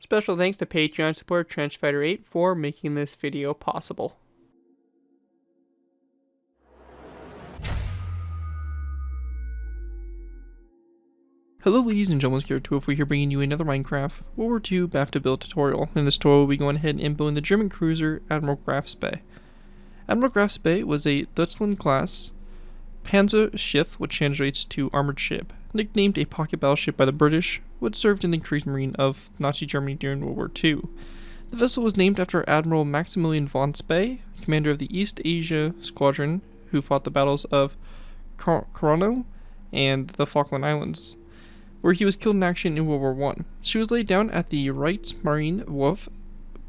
Special thanks to Patreon supporter Trenchfighter8 for making this video possible. Hello ladies and gentlemen, ZPro here bringing you another Minecraft World War II BAFTA build tutorial. In this tutorial we'll be going ahead and building the German cruiser Admiral Graf Spee. Admiral Graf Spee was a Deutschland-Class Panzer Schiff, which translates to armored ship, nicknamed a pocket battleship by the British, which served in the Kriegsmarine of Nazi Germany during World War II. The vessel was named after Admiral Maximilian von Spee, commander of the East Asia Squadron, who fought the battles of Korea and the Falkland Islands, where he was killed in action in World War I. She was laid down at the Reichsmarine Wharf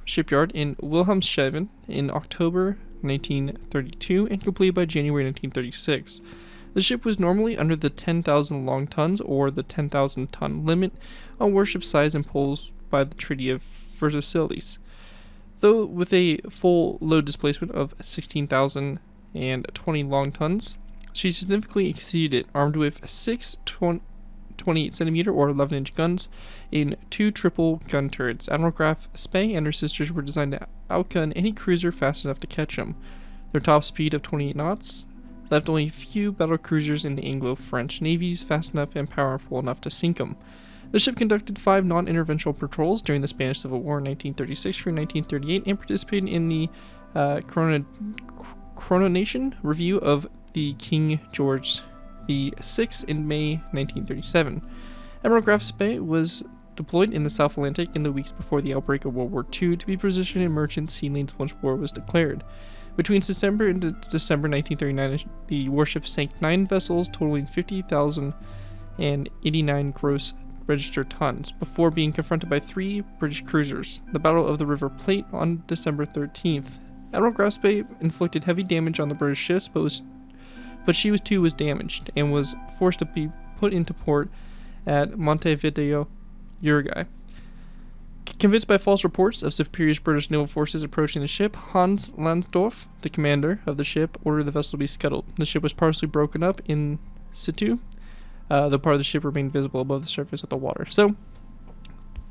shipyard in Wilhelmshaven in October 1932 and completed by January 1936. The ship was normally under the 10,000 long tons or the 10,000 ton limit on warship size imposed by the Treaty of Versailles, though with a full load displacement of 16,020 long tons. She significantly exceeded it, armed with 6 28cm or 11-inch guns in 2 triple gun turrets. Admiral Graf Spee and her sisters were designed to outgun any cruiser fast enough to catch them. Their top speed of 28 knots left only a few battle cruisers in the Anglo-French navies fast enough and powerful enough to sink them. The ship conducted 5 non-interventional patrols during the Spanish Civil War in 1936 through 1938 and participated in the coronation review of the King George the 6th in May 1937. Admiral Graf Spee was deployed in the South Atlantic in the weeks before the outbreak of World War II to be positioned in merchant sea lanes once war was declared. Between September and December 1939, the warship sank 9 vessels totaling 50,089 gross registered tons before being confronted by 3 British cruisers. The Battle of the River Plate on December 13th. Admiral Graf Spee inflicted heavy damage on the British ships, but she too was damaged and was forced to be put into port at Montevideo, Uruguay. Convinced by false reports of superior British naval forces approaching the ship, Hans Lansdorff, the commander of the ship, ordered the vessel to be scuttled. The ship was partially broken up in situ, though part of the ship remained visible above the surface of the water. So,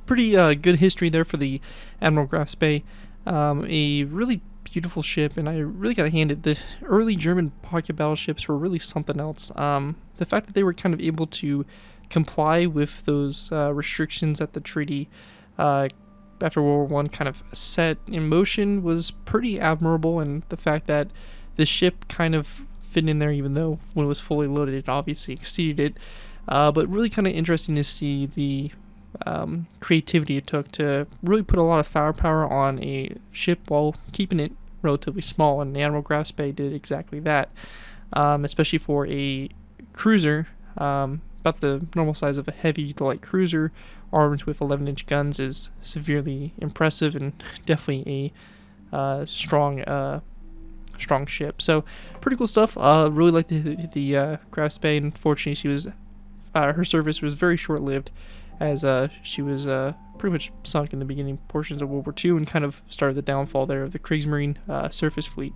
pretty good history there for the Admiral Graf Spee. A really beautiful ship, and I really gotta hand it, the early German pocket battleships were really something else. The fact that they were kind of able to comply with those restrictions that the treaty after World War I kind of set in motion was pretty admirable, and the fact that the ship kind of fit in there even though when it was fully loaded it obviously exceeded it, but really kind of interesting to see the creativity it took to really put a lot of firepower on a ship while keeping it relatively small, and the Admiral Graf Spee did exactly that, especially for a cruiser about the normal size of a heavy to light cruiser armed with 11-inch guns is severely impressive and definitely a strong ship. So pretty cool stuff. Really like the Graf Spee. Unfortunately, she was her service was very short-lived, as she was pretty much sunk in the beginning portions of World War II and kind of started the downfall there of the Kriegsmarine surface fleet.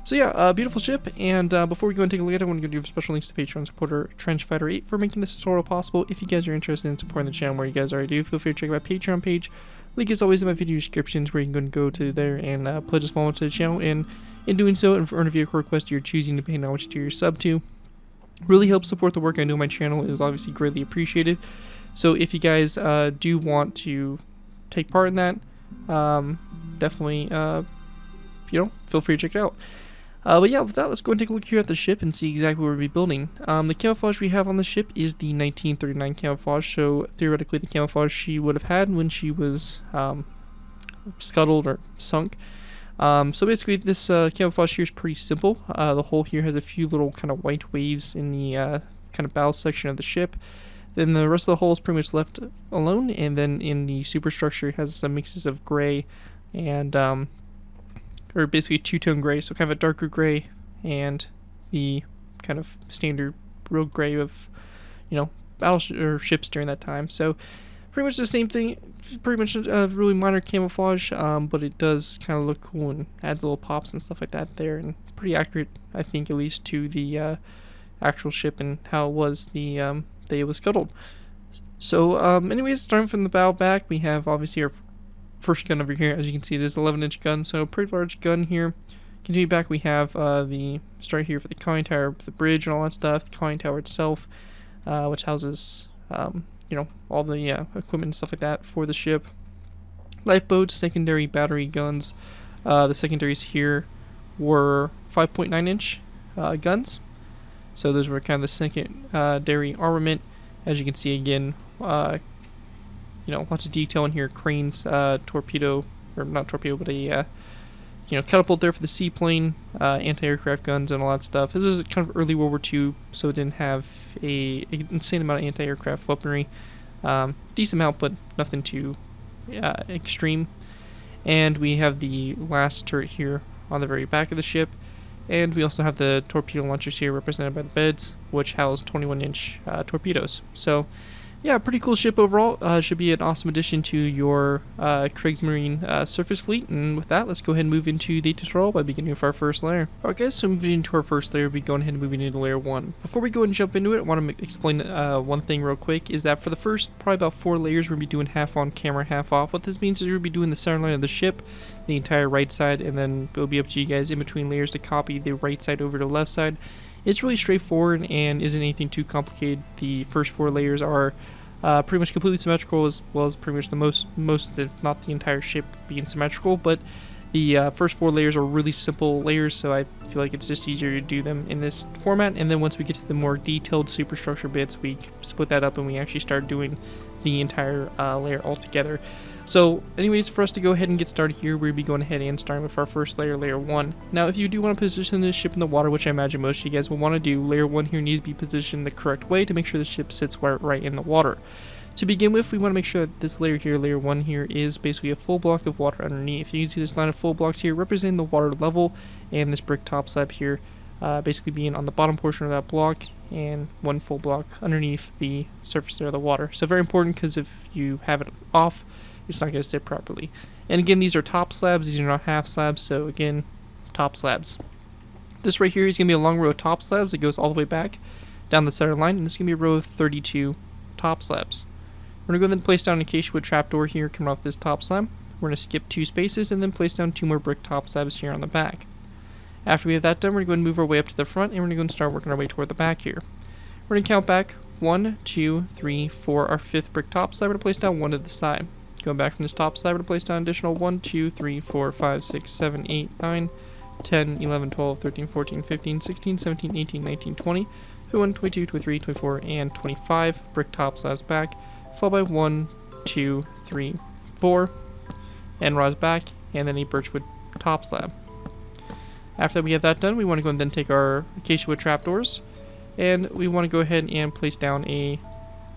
So yeah, beautiful ship, and before we go and take a look at it, I want to give special thanks to Patreon supporter Trenchfighter8 for making this tutorial possible. If you guys are interested in supporting the channel, where you guys already do, feel free to check out my Patreon page. Link is always in my video descriptions, where you can go to there and pledge a small amount to the channel, and in doing so, and earn a vehicle request you're choosing depending on which tier you're sub to. Really helps support the work I do on my channel, is obviously greatly appreciated. So if you guys do want to take part in that, definitely, feel free to check it out. But yeah, with that, let's go and take a look here at the ship and see exactly what we'll be building. The camouflage we have on the ship is the 1939 camouflage, so theoretically the camouflage she would have had when she was scuttled or sunk. So basically this camouflage here is pretty simple. The hull here has a few little kind of white waves in the kind of bow section of the ship. Then the rest of the hull is pretty much left alone, and then in the superstructure it has some mixes of gray and or basically two-tone gray, so kind of a darker gray and the kind of standard real gray of, battleships during that time. So pretty much the same thing, pretty much a really minor camouflage, but it does kind of look cool and adds little pops and stuff like that there, and pretty accurate, I think, at least to the actual ship and how it was the day it was scuttled. So anyways, starting from the bow back, we have obviously our first gun over here. As you can see, it is an 11-inch gun, so pretty large gun here. Continue back, we have the start here for the conning tower, the bridge, and all that stuff. The conning tower itself, which houses, you know, all the equipment and stuff like that for the ship. Lifeboats, secondary battery guns. The secondaries here were 5.9-inch guns. So those were kind of the secondary armament. As you can see again, you know, lots of detail in here. Cranes, torpedo, or not torpedo, but a you know, catapult there for the seaplane, anti-aircraft guns and all that stuff. This is kind of early World War II, so it didn't have an insane amount of anti-aircraft weaponry. Decent amount, but nothing too extreme. And we have the last turret here on the very back of the ship. And we also have the torpedo launchers here represented by the beds, which house 21-inch torpedoes. So, yeah, pretty cool ship overall. Should be an awesome addition to your Kriegsmarine surface fleet. And with that, let's go ahead and move into the tutorial by beginning with our first layer. Alright guys, so moving into our first layer, we'll be going ahead and moving into layer 1. Before we go and jump into it, I want to explain one thing real quick, is that for the first probably about 4 layers, we're going to be doing half on camera, half off. What this means is we're going to be doing the center line of the ship, the entire right side, and then it'll be up to you guys in between layers to copy the right side over to the left side. It's really straightforward and isn't anything too complicated. The first 4 layers are pretty much completely symmetrical, as well as pretty much the most if not the entire ship being symmetrical, but the first 4 layers are really simple layers, so I feel like it's just easier to do them in this format. And then once we get to the more detailed superstructure bits, we split that up and we actually start doing the entire layer altogether. So anyways, for us to go ahead and get started here, we'll be going ahead and starting with our first layer, layer 1. Now if you do want to position this ship in the water, which I imagine most of you guys will want to do, layer 1 here needs to be positioned the correct way to make sure the ship sits right in the water. To begin with, we want to make sure that this layer here, layer 1 here, is basically a full block of water underneath. You can see this line of full blocks here representing the water level, and this brick top slab here basically being on the bottom portion of that block, and 1 full block underneath the surface there of the water. So very important, because if you have it off, it's not going to sit properly. And again, these are top slabs, these are not half slabs, so again, top slabs. This right here is going to be a long row of top slabs that goes all the way back down the center line, and this is going to be a row of 32 top slabs. We're going to go ahead and place down an acacia wood trapdoor here coming off this top slab. We're going to skip 2 spaces and then place down 2 more brick top slabs here on the back. After we have that done, we're going to go ahead and move our way up to the front, and we're going to go and start working our way toward the back here. We're going to count back 1, 2, 3, 4, our 5th brick top slab. We're going to place down 1 to the side. Going back from this top slab, we're going to place down additional 1, 2, 3, 4, 5, 6, 7, 8, 9, 10, 11, 12, 13, 14, 15, 16, 17, 18, 19, 20, 21, 22, 23, 24, and 25 brick top slabs back, followed by 1, 2, 3, 4, and rise back, and then a birchwood top slab. After we have that done, we want to go and then take our acacia wood trapdoors, and we want to go ahead and place down a,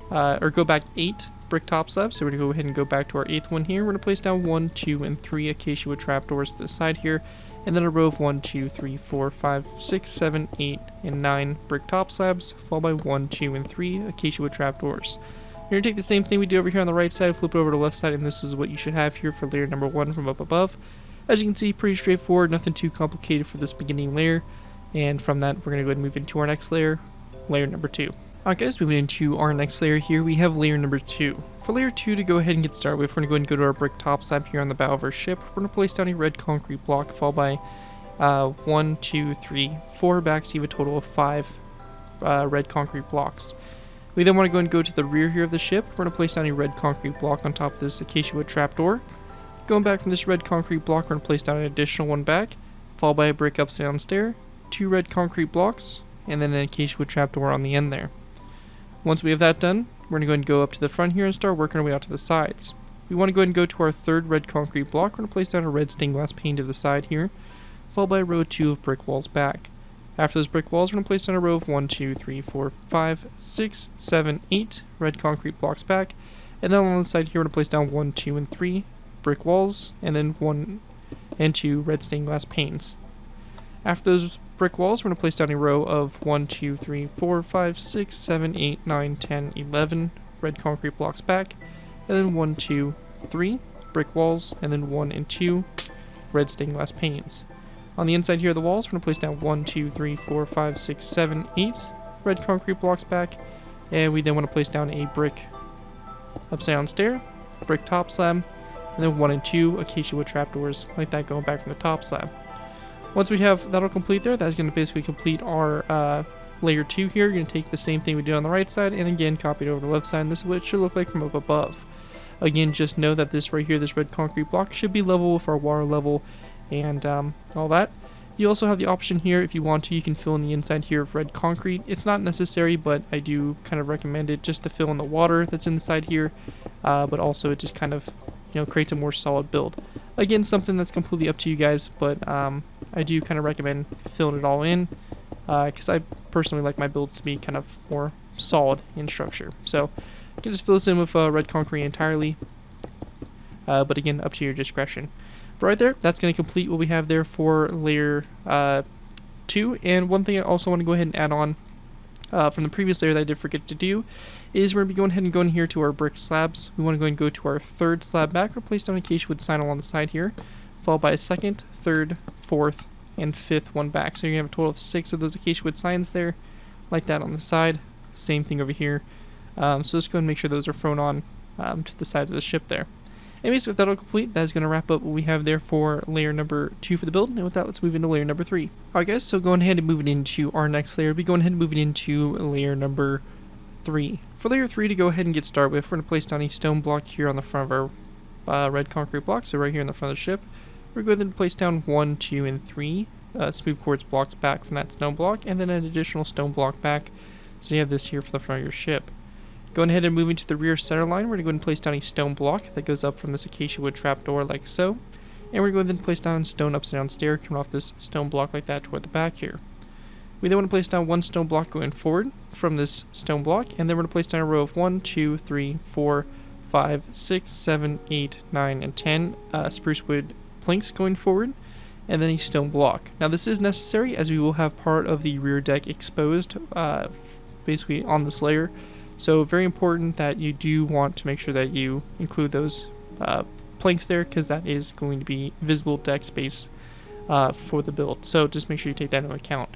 or go back 8 brick top slabs. So we're going to go ahead and go back to our 8th one here. We're going to place down 1, 2, and 3 acacia wood trapdoors to the side here, and then a row of 1, 2, 3, 4, 5, 6, 7, 8, and 9 brick top slabs, followed by 1, 2, and 3 acacia wood trapdoors. We're going to take the same thing we do over here on the right side, flip it over to the left side, and this is what you should have here for layer number 1 from up above. As you can see, pretty straightforward, nothing too complicated for this beginning layer. And from that, we're going to go ahead and move into our next layer, layer number 2. Alright guys, moving into our next layer here, we have layer number 2. For layer 2 to go ahead and get started with, we're going to go ahead and go to our brick top slab here on the bow of our ship. We're going to place down a red concrete block, followed by 1, 2, 3, 4 back, so you have a total of 5 red concrete blocks. We then want to go and go to the rear here of the ship. We're going to place down a red concrete block on top of this acacia wood trapdoor. Going back from this red concrete block, we're going to place down an additional 1 back, followed by a brick upside down stair, 2 red concrete blocks, and then an acacia wood trapdoor on the end there. Once we have that done, we're going to go and go up to the front here and start working our way out to the sides. We want to go ahead and go to our 3rd red concrete block. We're going to place down a red stained glass pane to the side here, followed by a row of 2 of brick walls back. After those brick walls, we're going to place down a row of 1, 2, 3, 4, 5, 6, 7, 8 red concrete blocks back, and then on the side here, we're going to place down 1, 2, and 3 brick walls, and then 1 and 2 red stained glass panes. After those brick walls, we're going to place down a row of 1, 2, 3, 4, 5, 6, 7, 8, 9, 10, 11 red concrete blocks back, and then 1, 2, 3 brick walls, and then 1 and 2 red stained glass panes. On the inside here of the walls, we're going to place down 1, 2, 3, 4, 5, 6, 7, 8 red concrete blocks back, and we then want to place down a brick upside down stair, brick top slab, and then 1 and 2 acacia wood trapdoors like that going back from the top slab. Once we have that all complete there, that's going to basically complete our layer 2 here. You're going to take the same thing we did on the right side and again copy it over to the left side, and this is what it should look like from up above. Again, just know that this right here, this red concrete block, should be level with our water level and all that. You also have the option here, if you want to, you can fill in the inside here of red concrete. It's not necessary, but I do kind of recommend it just to fill in the water that's inside here, but also it just kind of, creates a more solid build. Again, something that's completely up to you guys, but I do kind of recommend filling it all in, because I personally like my builds to be kind of more solid in structure. So you can just fill this in with red concrete entirely, but again, up to your discretion. But right there, that's going to complete what we have there for layer 2. And one thing I also want to go ahead and add on from the previous layer that I did forget to do is we're going to be going ahead and going here to our brick slabs. We want to go and go to our third slab back, replace down acacia wood sign along the side here, followed by a second, third, fourth, and fifth one back. So you're going to have a total of 6 of those acacia wood signs there, like that on the side. Same thing over here. So let's go ahead and make sure those are thrown on to the sides of the ship there. Anyways, with that all complete, that is going to wrap up what we have there for layer number 2 for the build. And with that, let's move into layer number 3. Alright guys, so going ahead and moving into our next layer, we'll be going ahead and moving into layer number 3. For layer 3 to go ahead and get started with, we're going to place down a stone block here on the front of our red concrete block, so right here in the front of the ship. We're going to place down 1, 2, and 3 smooth quartz blocks back from that stone block, and then an additional stone block back. So you have this here for the front of your ship. Going ahead and moving to the rear center line, we're going to go ahead and place down a stone block that goes up from this acacia wood trapdoor like so. And we're going to then place down stone upside down stair coming off this stone block like that toward the back here. We then want to place down one stone block going forward from this stone block, and then we're going to place down a row of 1, 2, 3, 4, 5, 6, 7, 8, 9, and 10 spruce wood planks going forward, and then a stone block. Now this is necessary as we will have part of the rear deck exposed basically on this layer. So very important that you do want to make sure that you include those planks there, because that is going to be visible deck space for the build. So just make sure you take that into account.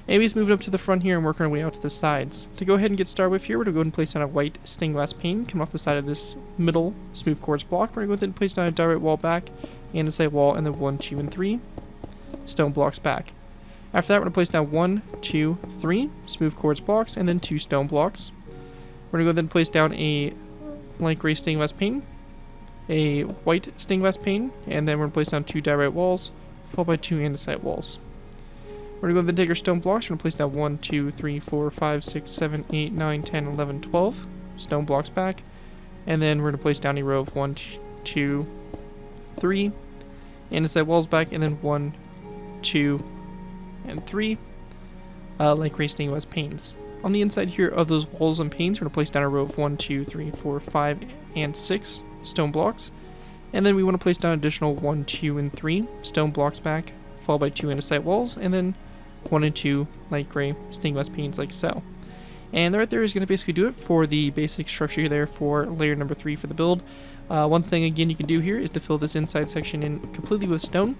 Anyways, moving up to the front here and working our way out to the sides. To go ahead and get started with here, we're going to go ahead and place down a white stained glass pane coming off the side of this middle smooth quartz block. We're going to go ahead and place down a direct wall back and a side wall, and then 1, 2, and 3 stone blocks back. After that, we're going to place down 1, 2, 3 smooth quartz blocks, and then 2 stone blocks. We're going to go ahead and place down a light gray stained glass pane, a white stained glass pane, and then we're going to place down 2 direct walls, followed by 2 andesite walls. We're going to go ahead and take our stone blocks. We're going to place down 1, 2, 3, 4, 5, 6, 7, 8, 9, 10, 11, 12 stone blocks back. And then we're going to place down a row of 1, 2, 3 andesite walls back, and then 1, 2, and 3 light gray stained glass panes. On the inside here of those walls and panes, we're going to place down a row of 1, 2, 3, 4, 5, and 6 stone blocks. And then we want to place down additional 1, 2, and 3 stone blocks back, followed by 2 andesite walls, and then 1 and 2 light gray stained glass panes like so. And right there is going to basically do it for the basic structure there for layer number 3 for the build. One thing again you can do here is to fill this inside section in completely with stone.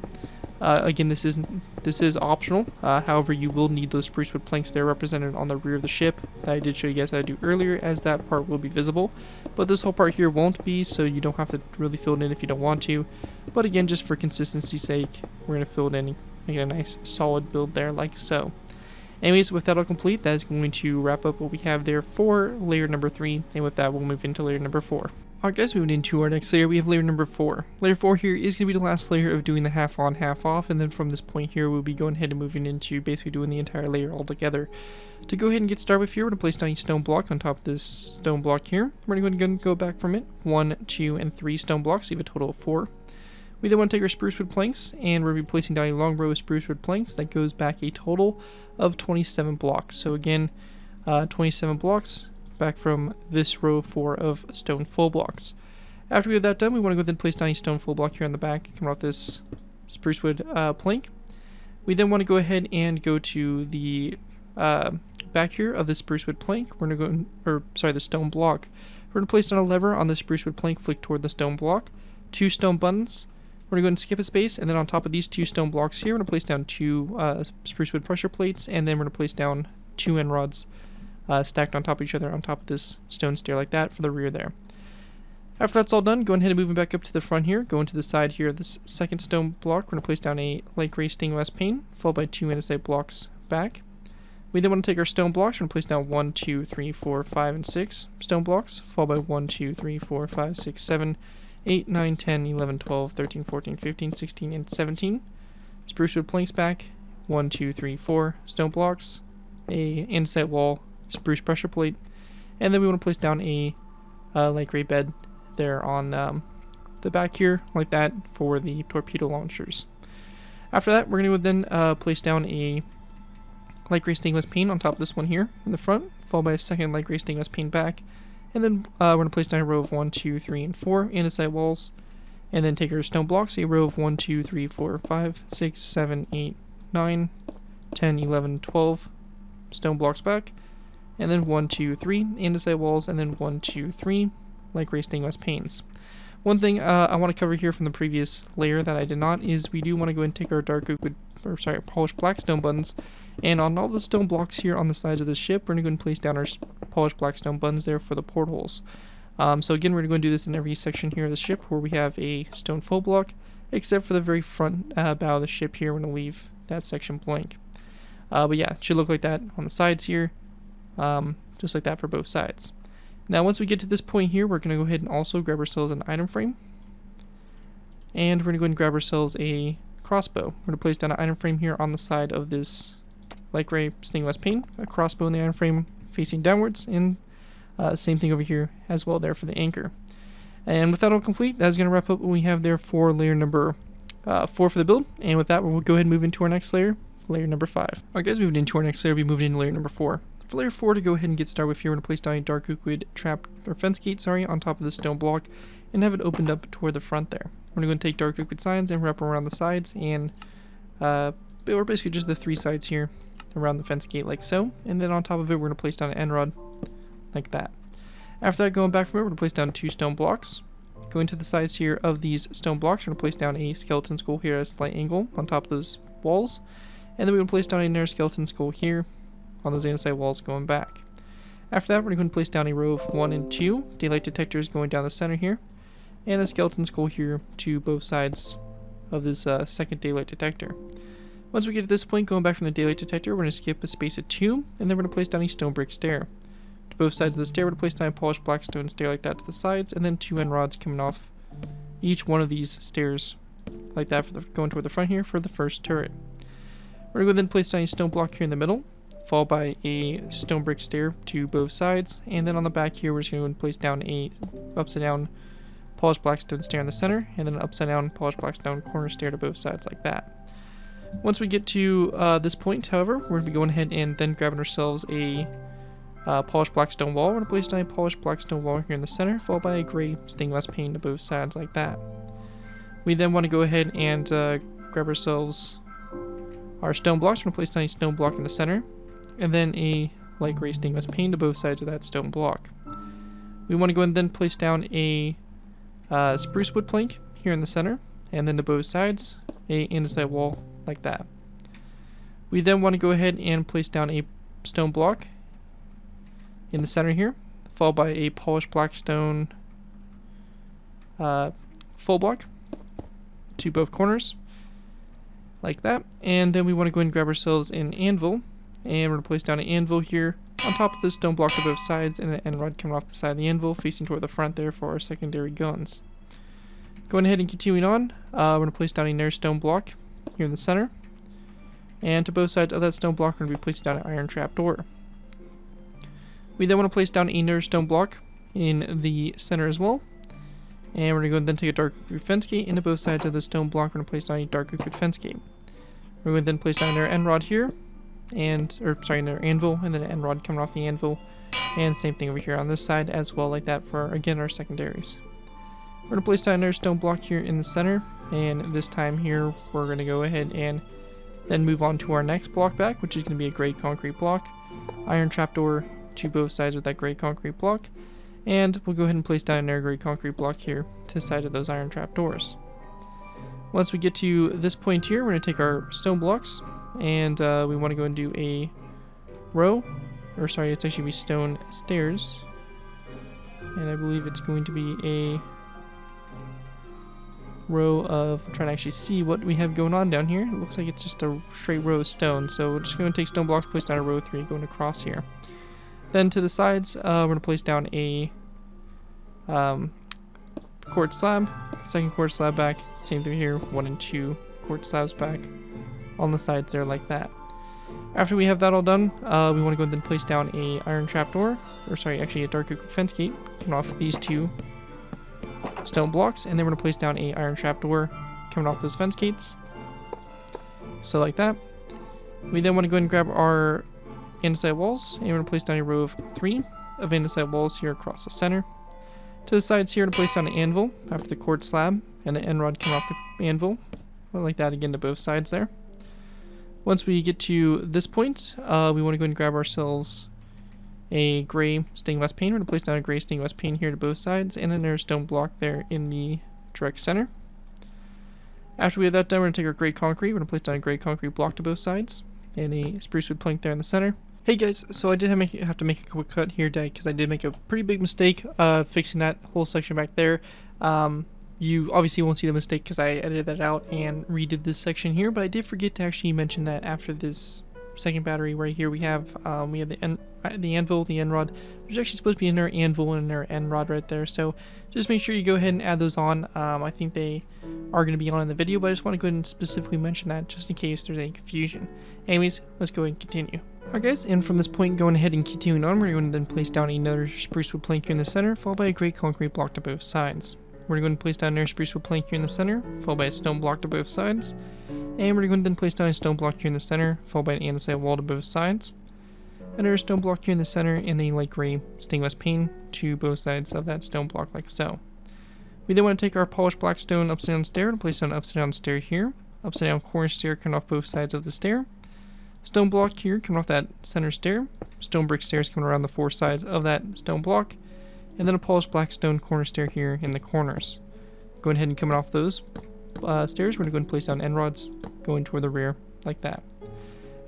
Again, this is optional. However, you will need those spruce wood planks there represented on the rear of the ship that I did show you guys how to do earlier, as that part will be visible. But this whole part here won't be, so you don't have to really fill it in if you don't want to. But again, just for consistency's sake, we're going to fill it in, make it a nice solid build there like so. Anyways, with that all complete, that is going to wrap up what we have there for layer number 3, and with that we'll move into layer number 4. Alright guys, moving into our next layer, we have layer number 4. Layer 4 here is going to be the last layer of doing the half on, half off, and then from this point here, we'll be going ahead and moving into basically doing the entire layer all together. To go ahead and get started with here, we're going to place down a stone block on top of this stone block here. We're going to go back from it, 1, 2, and 3 stone blocks, so you have a total of 4. We then want to take our spruce wood planks, and we're going to be placing down a long row of spruce wood planks that goes back a total of 27 blocks. So again, 27 blocks back from this row 4 of stone full blocks. After we have that done, we want to go ahead and place down a stone full block here on the back, coming off this spruce wood plank. We then want to go ahead and go to the back here of the spruce wood plank. We're going to go, the stone block. We're going to place down a lever on the spruce wood plank, flick toward the stone block. 2 stone buttons. We're going to go and skip a space, and then on top of these 2 stone blocks here, we're going to place down 2 spruce wood pressure plates, and then we're going to place down 2 end rods stacked on top of each other on top of this stone stair like that for the rear there. After that's all done, go ahead and move it back up to the front here. Go into the side here of this second stone block. We're going to place down a light gray stained glass pane, followed by 2 andesite blocks back. We then want to take our stone blocks. We're going to place down 1, 2, 3, 4, 5, and 6 stone blocks, followed by 1, 2, 3, 4, 5, 6, 7, 8, 9, 10, 11, 12, 13, 14, 15, 16, and 17. Spruce wood planks back, 1, 2, 3, 4 stone blocks, a andesite wall, spruce pressure plate, and then we want to place down a light gray bed there on the back here, like that, for the torpedo launchers. After that, we're going to then place down a light gray stained glass pane on top of this one here in the front, followed by a second light gray stained glass pane back, and then we're going to place down a row of 1, 2, 3, and 4 andesite walls, and then take our stone blocks, a row of 1, 2, 3, 4, 5, 6, 7, 8, 9, 10, 11, 12 stone blocks back, and then 1, 2, 3 andesite walls, and then 1, 2, 3 light gray stained glass panes. One thing I want to cover here from the previous layer that I did not is we do want to go and take our polished black stone buttons, and on all the stone blocks here on the sides of the ship, we're going to go and place down our polished black stone buttons there for the portholes. So again, we're going to go and do this in every section here of the ship where we have a stone full block, except for the very front bow of the ship here. We're going to leave that section blank. But yeah, it should look like that on the sides here, just like that for both sides. Now once we get to this point here, we're going to go ahead and also grab ourselves an item frame, and we're going to go ahead and grab ourselves a crossbow. We're going to place down an item frame here on the side of this light gray stained glass pane, a crossbow in the item frame facing downwards, and same thing over here as well there for the anchor. And with that all complete, that's going to wrap up what we have there for layer number 4 for the build. And with that, we'll go ahead and move into our next layer, layer number 5. Alright guys, moving into our next layer, we'll be moving into layer number 4. For layer 4, to go ahead and get started with here, we're going to place down a dark oak wood fence gate, on top of the stone block, and have it opened up toward the front there. We're going to take dark oak wood signs and wrap them around the sides, and or basically just the 3 sides here around the fence gate like so, and then on top of it we're going to place down an end rod like that. After that, going back from it, we're going to place down 2 stone blocks. Going to the sides here of these stone blocks, we're going to place down a skeleton skull here at a slight angle on top of those walls, and then we're going to place down another skeleton skull here on those andesite walls going back. After that, we're going to place down a row of 1 and 2 daylight detectors going down the center here, and a skeleton skull here to both sides of this second daylight detector. Once we get to this point, going back from the daylight detector, we're going to skip a space of 2, and then we're going to place down a stone brick stair. To both sides of the stair, we're going to place down a polished black stone stair like that to the sides, and then 2 end rods coming off each one of these stairs like that for going toward the front here for the first turret. We're going to go then place down a stone block here in the middle, followed by a stone brick stair to both sides, and then on the back here we're just going to place down a upside down polished black stone stair in the center, and then an upside down polished black stone corner stair to both sides like that. Once we get to this point, however, we're going to be going ahead and then grabbing ourselves a polished black stone wall. We're going to place down a polished black stone wall here in the center, followed by a gray stained glass pane to both sides like that. We then want to go ahead and grab ourselves our stone blocks. We're going to place down a stone block in the center, and then a light gray stained glass pane to both sides of that stone block. We want to go and then place down a spruce wood plank here in the center, and then to both sides a andesite wall like that. We then want to go ahead and place down a stone block in the center here, followed by a polished black stone full block to both corners like that. And then we want to go ahead and grab ourselves an anvil, and we're going to place down an anvil here on top of this stone block to both sides, and an end rod coming off the side of the anvil facing toward the front there for our secondary guns. Going ahead and continuing on, we're going to place down another stone block here in the center, and to both sides of that stone block we're going to be placing down an iron trap door. We then want to place down another stone block in the center as well, and we're going to go and then take a dark oak wood fence gate into both sides of the stone block. We're going to place down a dark oak wood fence gate. We're going to then place down another end rod here, another anvil, and then an end rod coming off the anvil, and same thing over here on this side as well, like that for again our secondaries. We're going to place down another stone block here in the center, and this time here we're going to go ahead and then move on to our next block back, which is going to be a gray concrete block, iron trapdoor to both sides of that gray concrete block, and we'll go ahead and place down another gray concrete block here to the side of those iron trapdoors. Once we get to this point here, we're going to take our stone blocks, and we want to go and do a row, or sorry, it's actually be stone stairs and I believe it's going to be a row of, trying to actually see what we have going on down here. It looks like it's just a straight row of stone, so we're just going to take stone blocks, place down a row of 3 going across here. Then to the sides, we're going to place down a quartz slab, second quartz slab back, same thing here, 1 and 2 quartz slabs back on the sides there like that. After we have that all done, we want to go ahead and place down a iron trapdoor, or sorry, actually a dark oak fence gate, coming off these 2 stone blocks, and then we're going to place down a iron trapdoor coming off those fence gates. So like that. We then want to go ahead and grab our andesite walls, and we're going to place down a row of 3 of andesite walls here across the center. To the sides here to place down an anvil after the quartz slab, and the end rod coming off the anvil. Like that again to both sides there. Once we get to this point, we want to go ahead and grab ourselves a gray stained glass pane. We're going to place down a gray stained glass pane here to both sides, and then there's a stone block there in the direct center. After we have that done, we're going to take our gray concrete. We're going to place down a gray concrete block to both sides, and a spruce wood plank there in the center. Hey guys, so I did have to make a quick cut here today because I did make a pretty big mistake fixing that whole section back there. You obviously won't see the mistake because I edited that out and redid this section here, but I did forget to actually mention that after this second battery right here we have the anvil, the end rod. There's actually supposed to be another anvil and another end rod right there, so just make sure you go ahead and add those on. I think they are going to be on in the video, but I just want to go ahead and specifically mention that just in case there's any confusion. Anyways, let's go ahead and continue. Alright guys, and from this point going ahead and continuing on, we're going to then place down another spruce wood plank here in the center, followed by a gray concrete block to both sides. We're going to place down another spruce wood plank here in the center, followed by a stone block to both sides. And we're going to then place down a stone block here in the center, followed by an andesite wall to both sides. Another stone block here in the center, and a light gray stained glass pane to both sides of that stone block like so. We then want to take our polished black stone upside down stair and place down an upside down stair here. Upside down corner stair coming off both sides of the stair. Stone block here coming off that center stair. Stone brick stairs coming around the 4 sides of that stone block. And then a polished black stone corner stair here in the corners. Going ahead and coming off those stairs, we're going to go and place down end rods going toward the rear like that.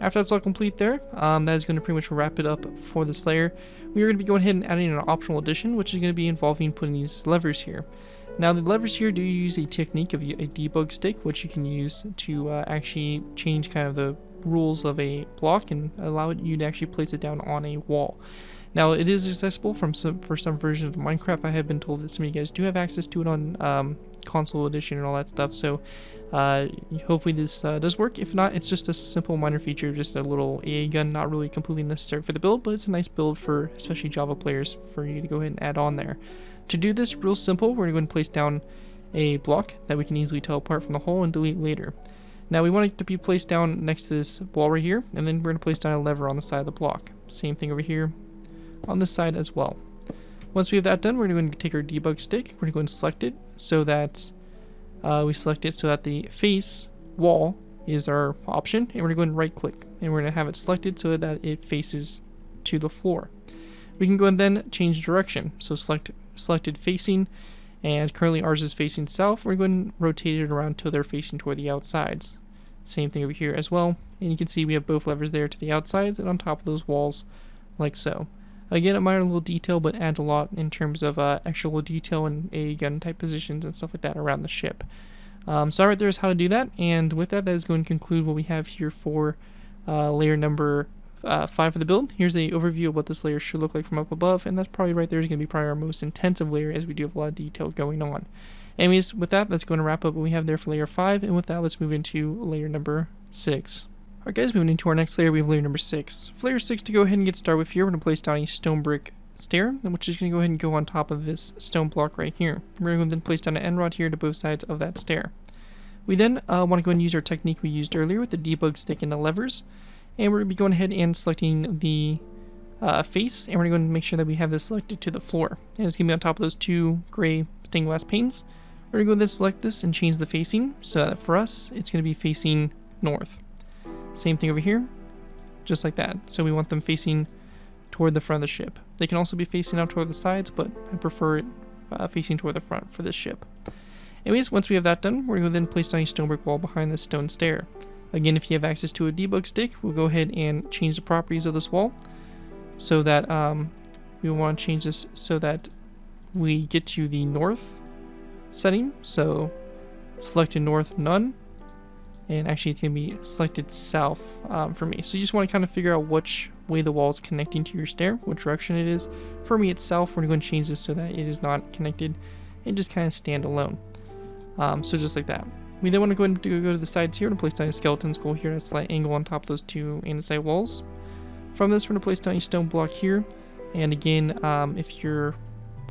After that's all complete there, that is going to pretty much wrap it up for this layer. We are going to be going ahead and adding an optional addition, which is going to be involving putting these levers here. Now the levers here do use a technique of a debug stick, which you can use to actually change kind of the rules of a block and allow you to actually place it down on a wall. Now it is accessible for some versions of Minecraft. I have been told that some of you guys do have access to it on console edition and all that stuff, so hopefully this does work. If not, it's just a simple minor feature, just a little AA gun, not really completely necessary for the build, but it's a nice build for especially Java players for you to go ahead and add on there. To do this real simple, we're going to go and place down a block that we can easily tell apart from the hole and delete later. Now we want it to be placed down next to this wall right here, and then we're going to place down a lever on the side of the block. Same thing over here on this side as well. Once we have that done, we're going to take our debug stick, we're going to go and select it so that we select it so that the face wall is our option, and we're going to go and right click, and we're going to have it selected so that it faces to the floor. We can go and then change direction, so selected facing, and currently ours is facing south. We're going to rotate it around until they're facing toward the outsides. Same thing over here as well, and you can see we have both levers there to the outsides and on top of those walls like so. Again, a minor little detail, but adds a lot in terms of actual detail and AA gun type positions and stuff like that around the ship. So right there is how to do that, and with that, that is going to conclude what we have here for layer number 5 of the build. Here's an overview of what this layer should look like from up above, and that's probably right there is going to be probably our most intensive layer, as we do have a lot of detail going on. Anyways, with that, that's going to wrap up what we have there for layer 5, and with that, let's move into layer number 6. Alright guys, moving into our next layer, we have layer number 6. For layer 6, to go ahead and get started with here, we're going to place down a stone brick stair, which is going to go ahead and go on top of this stone block right here. We're going to then place down an end rod here to both sides of that stair. We then want to go and use our technique we used earlier with the debug stick and the levers, and we're going to be going ahead and selecting the face, and we're going to make sure that we have this selected to the floor. And it's going to be on top of those 2 gray stained glass panes. We're going to go ahead and select this and change the facing, so that for us, it's going to be facing north. Same thing over here, just like that. So we want them facing toward the front of the ship. They can also be facing out toward the sides, but I prefer it facing toward the front for this ship. Anyways, once we have that done, we're going to then place down a stone brick wall behind this stone stair. Again, if you have access to a debug stick, we'll go ahead and change the properties of this wall so that we want to change this so that we get to the north setting, so selected north, none, and actually it's going to be selected south for me. So you just want to kind of figure out which way the wall is connecting to your stair, what direction it is. For me it's south. We're going to change this so that it is not connected and just kind of stand alone. So just like that. We then want to go ahead and go to the sides here and place down a skeleton skull here at a slight angle on top of those two andesite walls. From this, we're going to place down a stone block here. And again, if your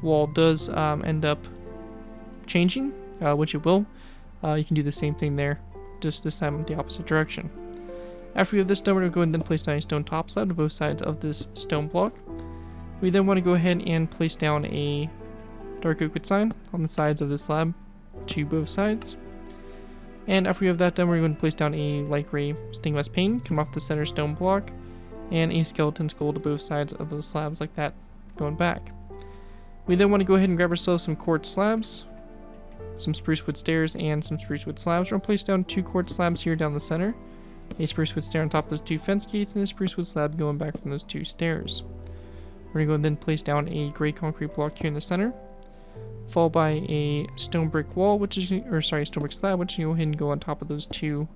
wall does end up changing, which it will, you can do the same thing there, just this time in the opposite direction. After we have this done, we're going to go ahead and then place down a stone top slab to both sides of this stone block. We then want to go ahead and place down a dark oak wood sign on the sides of this slab to both sides. And after we have that done, we're going to place down a light gray stained glass pane coming off the center stone block and a skeleton skull to both sides of those slabs like that, going back. We then want to go ahead and grab ourselves some quartz slabs, some spruce wood stairs, and some spruce wood slabs. We're going to place down 2 quartz slabs here down the center, a spruce wood stair on top of those 2 fence gates, and a spruce wood slab going back from those 2 stairs. We're going to go and then place down a gray concrete block here in the center, followed by a stone brick wall, stone brick slab, which you go ahead and go on top of those 2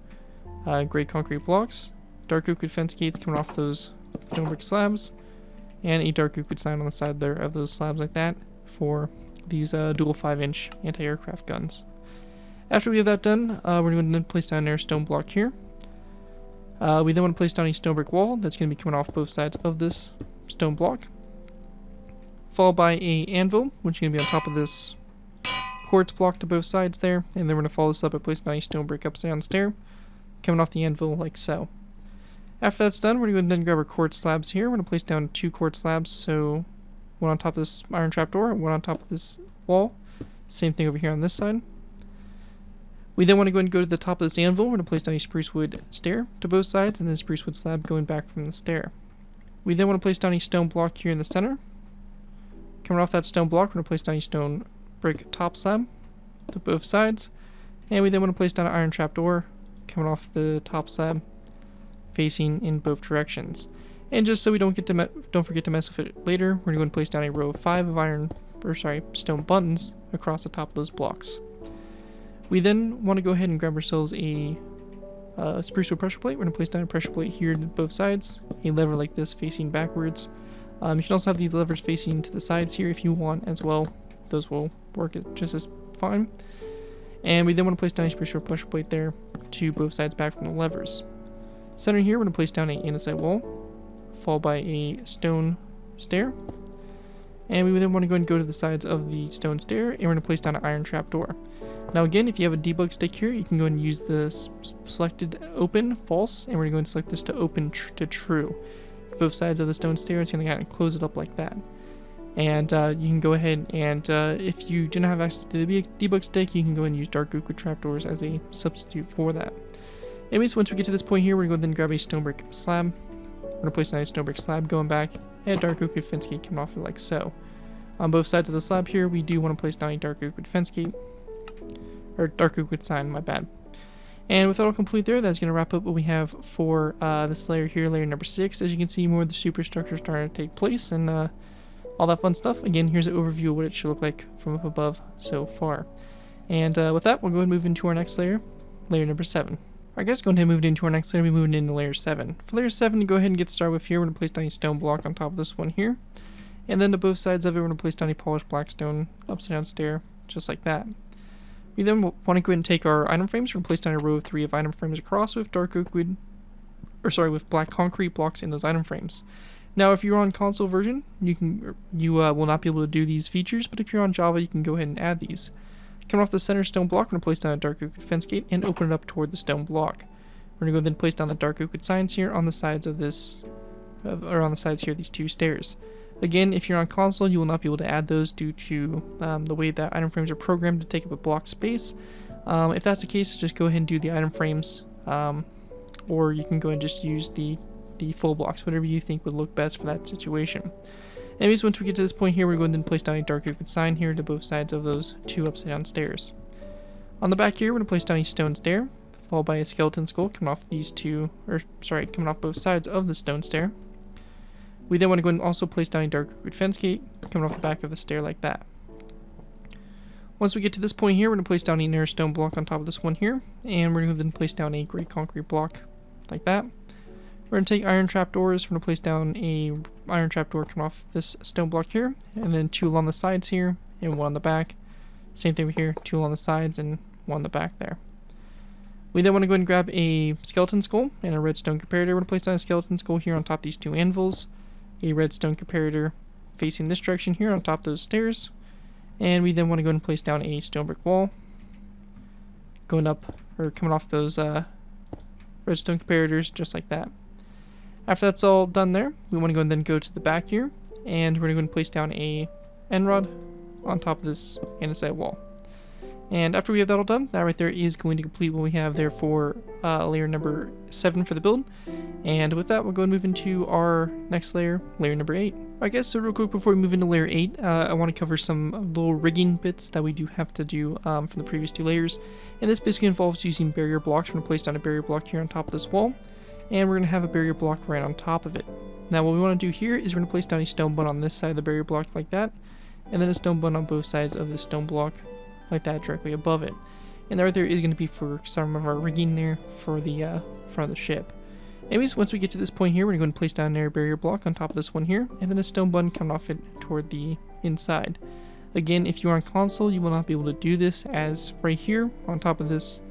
gray concrete blocks, dark oak wood fence gates coming off those stone brick slabs, and a dark oak wood sign on the side there of those slabs like that for these dual 5-inch anti-aircraft guns. After we have that done, we're going to place down our stone block here. We then want to place down a stone brick wall that's going to be coming off both sides of this stone block, followed by a anvil, which is going to be on top of this quartz block to both sides there, and then we're going to follow this up by placing down a stone brick upside down stair coming off the anvil like so. After that's done, we're going to then grab our quartz slabs here. We're going to place down 2 quartz slabs, so one on top of this iron trapdoor and one on top of this wall. Same thing over here on this side. We then want to go ahead and go to the top of this anvil. We're going to place down a spruce wood stair to both sides and then a spruce wood slab going back from the stair. We then want to place down a stone block here in the center. Coming off that stone block, we're going to place down a stone brick top slab to both sides. And we then want to place down an iron trapdoor coming off the top slab facing in both directions. And just so we don't forget to mess with it later, we're going to place down a row of 5 of stone buttons across the top of those blocks. We then want to go ahead and grab ourselves a spruce wood pressure plate. We're going to place down a pressure plate here to both sides, a lever like this facing backwards. You can also have these levers facing to the sides here if you want as well. Those will work just as fine. And we then want to place down a spruce wood pressure plate there to both sides back from the levers. Center here, we're going to place down an andesite wall, followed by a stone stair. And we then want to go and go to the sides of the stone stair, and we're going to place down an iron trapdoor. Now again, if you have a debug stick here, you can go and use the selected open, false, and we're going to go and select this to open to true. Both sides of the stone stair, it's going to kind of close it up like that. And you can go ahead and, if you do not have access to the debug stick, you can go and use dark oak wood trapdoors as a substitute for that. Anyways, once we get to this point here, we're going to go and grab a stone brick slab. We're going to place a nice stone brick slab going back, and a dark oak wood fence gate coming off it like so. On both sides of the slab here, we do want to place down a dark oak wood fence gate, or dark oak wood sign, my bad. And with that all complete there, that's going to wrap up what we have for this layer here, layer number 6. As you can see, more of the superstructure starting to take place, and all that fun stuff. Again, here's an overview of what it should look like from up above so far. And with that, we'll go ahead and move into our next layer, layer number 7. Alright guys, going ahead and move into our next layer, we're moving into layer 7. For layer 7, to go ahead and get started with here, we're going to place down a stone block on top of this one here. And then to both sides of it, we're going to place down a polished black stone upside down stair, just like that. We then want to go ahead and take our item frames. We're going to place down a row of 3 of item frames across with with black concrete blocks in those item frames. Now, if you're on console version, you will not be able to do these features, but if you're on Java, you can go ahead and add these. Coming off the center stone block, we're going to place down a dark oak wood fence gate and open it up toward the stone block. We're going to go then place down the dark oak wood signs here on the sides of this, or on the sides here, these 2 stairs. Again, if you're on console, you will not be able to add those due to the way that item frames are programmed to take up a block space. If that's the case, just go ahead and do the item frames, or you can go and just use the full blocks, whatever you think would look best for that situation. Anyways, once we get to this point here, we're going to then place down a dark oak wood sign here to both sides of those 2 upside down stairs. On the back here, we're going to place down a stone stair, followed by a skeleton skull coming off coming off both sides of the stone stair. We then want to go and also place down a dark oak wood fence gate coming off the back of the stair like that. Once we get to this point here, we're going to place down a narrow stone block on top of this one here, and we're going to then place down a gray concrete block like that. We're going to take iron trapdoors. We're going to place down a iron trapdoor coming off this stone block here, and then 2 along the sides here, and 1 on the back. Same thing over here, 2 along the sides and 1 on the back there. We then want to go ahead and grab a skeleton skull and a redstone comparator. We're going to place down a skeleton skull here on top of these 2 anvils, a redstone comparator facing this direction here on top of those stairs, and we then want to go ahead and place down a stone brick wall going up, or coming off those redstone comparators just like that. After that's all done there, we want to go and then go to the back here, and we're going to go and place down a end rod on top of this andesite wall. And after we have that all done, that right there is going to complete what we have there for layer number 7 for the build. And with that, we'll go and move into our next layer, layer number 8. I guess so real quick before we move into layer 8, I want to cover some little rigging bits that we do have to do from the previous 2 layers. And this basically involves using barrier blocks. We're going to place down a barrier block here on top of this wall, and we're going to have a barrier block right on top of it. Now what we want to do here is we're going to place down a stone button on this side of the barrier block like that, and then a stone button on both sides of this stone block like that directly above it. And that right there is going to be for some of our rigging there for the front of the ship. Anyways, once we get to this point here, we're going to place down a barrier block on top of this one here, and then a stone button coming off it toward the inside. Again, if you are on console, you will not be able to do this, as right here on top of this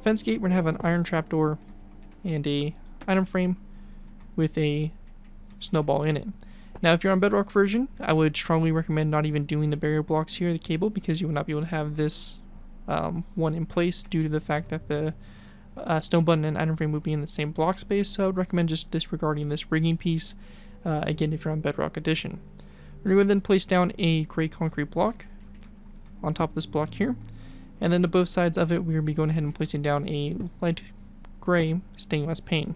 fence gate, we're going to have an iron trapdoor and a item frame with a snowball in it. Now, if you're on Bedrock version, I would strongly recommend not even doing the barrier blocks here, the cable, because you will not be able to have this one in place due to the fact that the stone button and item frame would be in the same block space. So I would recommend just disregarding this rigging piece, again, if you're on Bedrock Edition. We're going to then place down a gray concrete block on top of this block here, and then to both sides of it, we're going to be going ahead and placing down a light gray stained glass pane.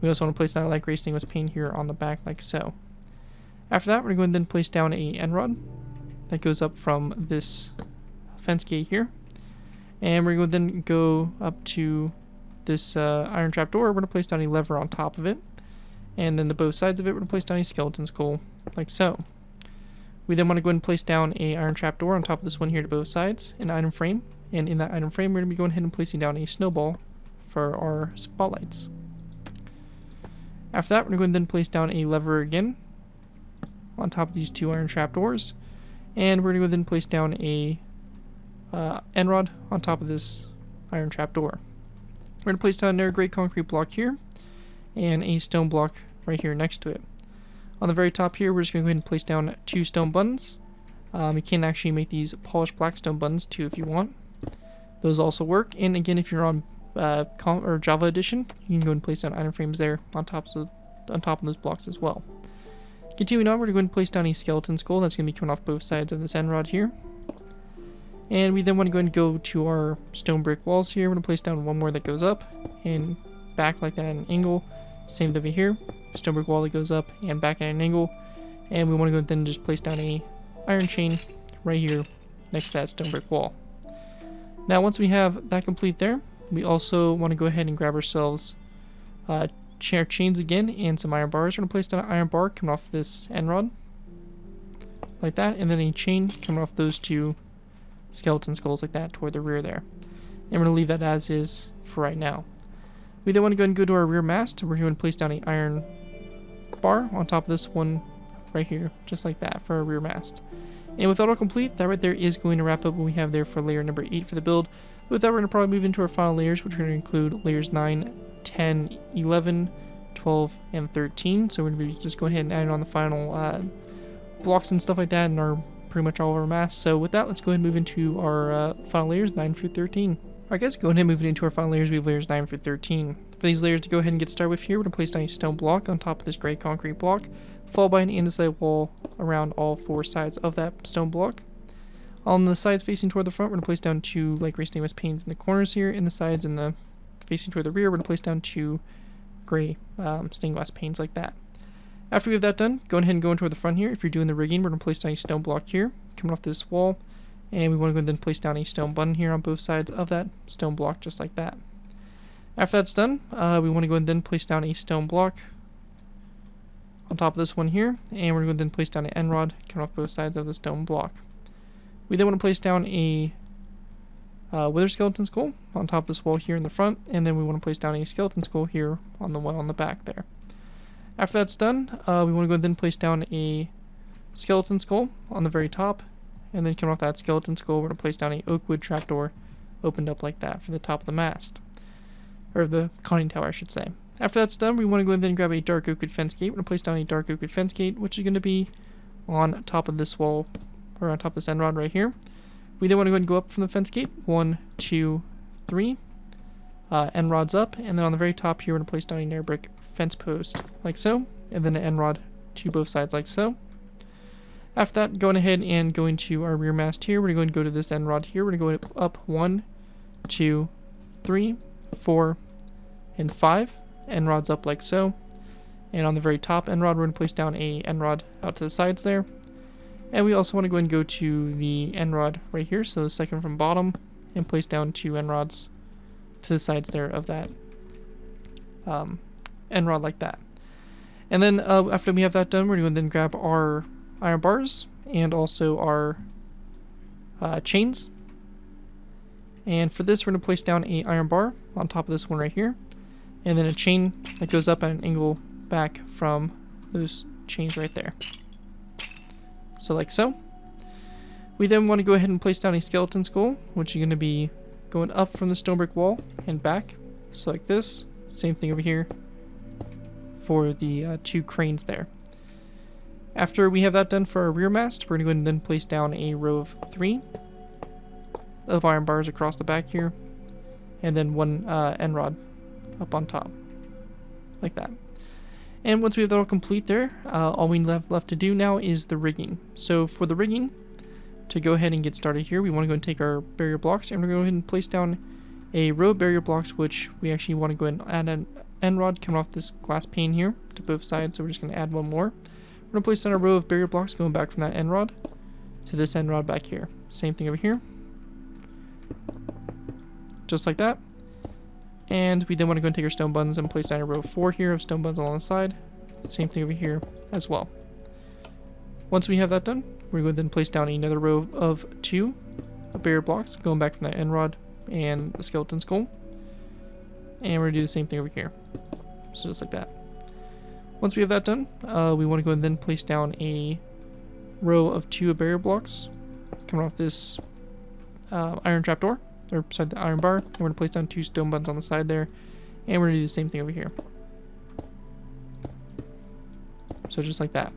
We also want to place down a light gray stained glass pane here on the back like so. After that, we're going to then place down a end rod that goes up from this fence gate here, and we're going to then go up to this iron trapdoor. We're going to place down a lever on top of it, and then to both sides of it, we're going to place down a skeleton skull like so. We then want to go ahead and place down a iron trapdoor on top of this one here to both sides, an item frame, and in that item frame, we're going to be going ahead and placing down a snowball for our spotlights. After that, we're going to then place down a lever again on top of these 2 iron trapdoors, and we're going to then place down a end rod on top of this iron trapdoor. We're going to place down another gray concrete block here and a stone block right here next to it. On the very top here, we're just going to go ahead and place down 2 stone buttons. You can actually make these polished black stone buttons too if you want. Those also work. And again, if you're on or Java Edition, you can go and place down item frames there on top of those blocks as well. Continuing on, we're going to place down a skeleton skull that's going to be coming off both sides of this end rod here. And we then want to go and go to our stone brick walls here. We're going to place down one more that goes up and back like that at an angle. Same over here. Stone brick wall that goes up and back at an angle. And we want to go then just place down a iron chain right here next to that stone brick wall. Now once we have that complete there, we also want to go ahead and grab ourselves chains again and some iron bars. We're going to place down an iron bar coming off this end rod like that, and then a chain coming off those 2 skeleton skulls like that toward the rear there. And we're going to leave that as is for right now. We then want to go ahead and go to our rear mast. We're going to place down an iron bar on top of this one right here, just like that for our rear mast. And with that all complete, that right there is going to wrap up what we have there for layer number 8 for the build. With that, we're going to probably move into our final layers, which are going to include layers 9, 10, 11, 12, and 13. So we're going to be just going ahead and adding on the final blocks and stuff like that, and our pretty much all of our mass. So with that, let's go ahead and move into our final layers, 9 through 13. Alright guys, go ahead and move into our final layers. We have layers 9 through 13. For these layers to go ahead and get started with here, we're going to place down a stone block on top of this gray concrete block, followed by an andesite wall around all 4 sides of that stone block. On the sides facing toward the front, we're going to place down 2 light gray stainless panes in the corners here. In the sides and the facing toward the rear, we're going to place down 2 gray stained glass panes like that. After we have that done, go ahead and go into the front here. If you're doing the rigging, we're going to place down a stone block here, coming off this wall, and we want to go and then place down a stone button here on both sides of that stone block, just like that. After that's done, we want to go and then place down a stone block on top of this one here, and we're going to then place down an end rod coming off both sides of the stone block. We then want to place down a wither skeleton skull on top of this wall here in the front, and then we want to place down a skeleton skull here on the one on the back there. After that's done, we want to go and then place down a skeleton skull on the very top, and then coming off that skeleton skull, we're going to place down a oak wood trapdoor opened up like that for the top of the mast, or the conning tower, I should say. After that's done, we want to go and then grab a dark oak wood fence gate. We're going to place down a dark oak wood fence gate, which is going to be on top of this wall, or on top of this end rod right here. We then want to go ahead and go up from the fence gate. 1, 2, 3. End rods up, and then on the very top here, we're going to place down a nether brick fence post, like so, and then an end rod to both sides, like so. After that, going ahead and going to our rear mast here, we're going to go to this end rod here. We're going to go up 1, 2, 3, 4, and 5. End rods up like so. And on the very top end rod, we're going to place down a end rod out to the sides there. And we also want to go ahead and go to the end rod right here, so the second from bottom, and place down 2 end rods to the sides there of that end rod like that. And then after we have that done, we're going to then grab our iron bars and also our chains. And for this, we're going to place down a iron bar on top of this one right here, and then a chain that goes up at an angle back from those chains right there. So like so. We then want to go ahead and place down a skeleton skull, which is going to be going up from the stone brick wall and back. So like this. Same thing over here for the 2 cranes there. After we have that done for our rear mast, we're going to go ahead and then place down a row of 3 of iron bars across the back here, and then 1 end rod up on top, like that. And once we have that all complete there, all we have left to do now is the rigging. So for the rigging, to go ahead and get started here, we want to go and take our barrier blocks, and we're going to go ahead and place down a row of barrier blocks, which we actually want to go ahead and add an end rod coming off this glass pane here to both sides, so we're just going to add 1 more. We're going to place down a row of barrier blocks going back from that end rod to this end rod back here. Same thing over here. Just like that. And we then want to go and take our stone buttons and place down a row of 4 here of stone buttons along the side. Same thing over here as well. Once we have that done, we're going to then place down another row of 2 barrier blocks going back from that end rod and the skeleton skull. And we're going to do the same thing over here. So just like that. Once we have that done, we want to go and then place down a row of 2 barrier blocks coming off this iron trapdoor, or beside the iron bar, and we're going to place down 2 stone buttons on the side there, and we're going to do the same thing over here. So just like that.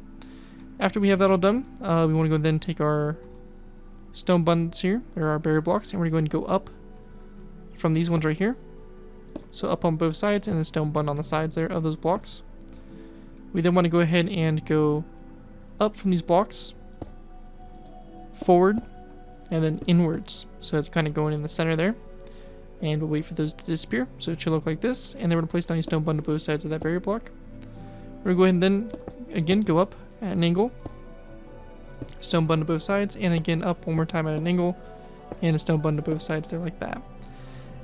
After we have that all done, we want to go and then take our stone buttons here, or our barrier blocks, and we're going to go up from these ones right here. So up on both sides, and the stone button on the sides there of those blocks. We then want to go ahead and go up from these blocks, forward, and then inwards. So it's kind of going in the center there. And we'll wait for those to disappear. So it should look like this. And then we're going to place down a stone button to both sides of that barrier block. We're going to go ahead and then, again, go up at an angle. Stone button to both sides. And again, up one more time at an angle. And a stone button to both sides there like that.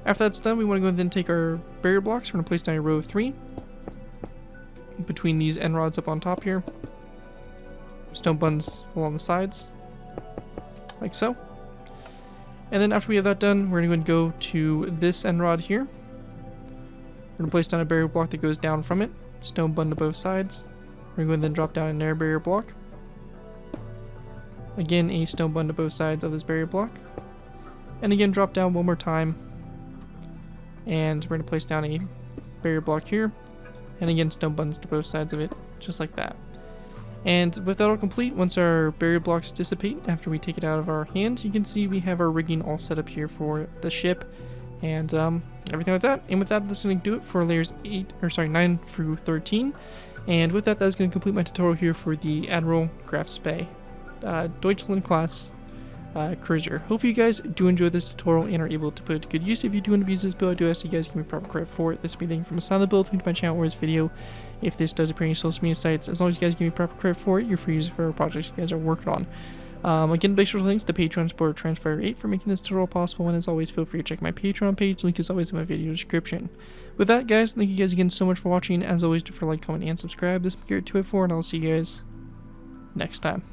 After that's done, we want to go ahead and then take our barrier blocks. We're going to place down a row of 3. Between these end rods up on top here. Stone buttons along the sides. Like so. And then after we have that done, we're going to go to this end rod here. We're going to place down a barrier block that goes down from it. Stone button to both sides. We're going to then drop down another barrier block. Again, a stone button to both sides of this barrier block. And again, drop down one more time. And we're going to place down a barrier block here. And again, stone buttons to both sides of it, just like that. And with that all complete, once our barrier blocks dissipate after we take it out of our hand, you can see we have our rigging all set up here for the ship and everything like that. And with that, that's going to do it for layers 9 through 13. And with that, that's going to complete my tutorial here for the Admiral Graf Spee Deutschland-Class cruiser. Hopefully you guys do enjoy this tutorial and are able to put it to good use. If you do want to use this build, I do ask you guys to give me proper credit for it. This will be linked from a side of the build to my channel or this video. If this does appear in your social media sites, as long as you guys give me proper credit for it, you're free to use it for projects you guys are working on. Again, big special thanks to Patreon supporter Transfire8 for making this tutorial possible, and as always, feel free to check my Patreon page. Link is always in my video description. With that, guys, thank you guys again so much for watching. As always, do like, comment, and subscribe. This is Garrett284, and I'll see you guys next time.